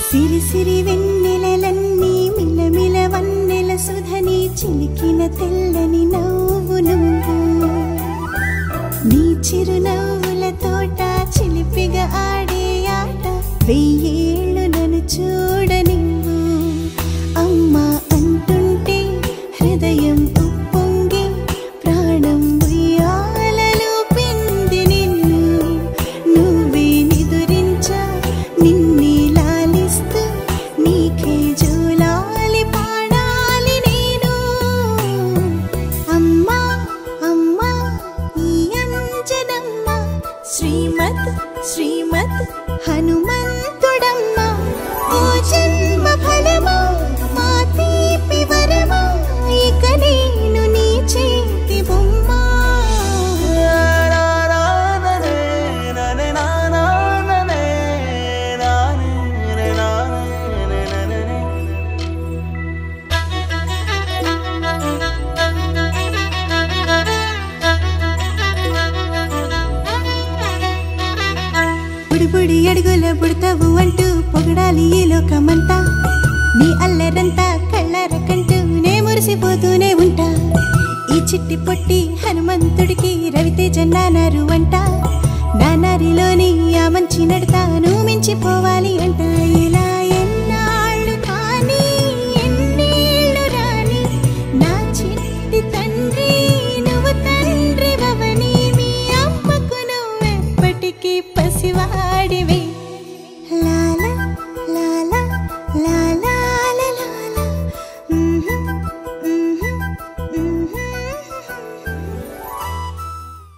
సిరి సిరి వెన్నెలలన్నీ మిలమిల వన్నెల సుధని చిలికిన తెల్లని నవ్వు నువ్వు నీ చిరునవ్వుల తోట చిలిపిగా ఆడే ఆట వెయ్యేళ్ళు నన్ను చూడనివ్వు అమ్మా అంటుంటే హృదయం ఉప్పొంగి ప్రాణం ఉయ్యాలలో పిండి నిన్ను నువ్వే నిదురించా నిన్నే లాలిస్తూ నీకే జోలాలి పాడాలి నేను అమ్మా అమ్మా ఈ అంజనమ్మ శ్రీమత్ శ్రీమత్ హనుమంతుడమ్మ ఓ జన్మ ఫలమా మా తీపి వరమా ఇక నేను నీ చేతి బొమ్మ బుడి అడుగుల పుడతావు అంటూ పొగడాలి ఈ లోకమంతా నీ అల్లరంతా కళ్ళరకంటూ నే మురిసిపోతూనే ఉంటా ఈ చిట్టి పొట్టి హనుమంతుడికి రవితేజ నానారు అంట నానారిలోని ఆ మంచి నడతా నువ్వు మించిపోవాలి అంట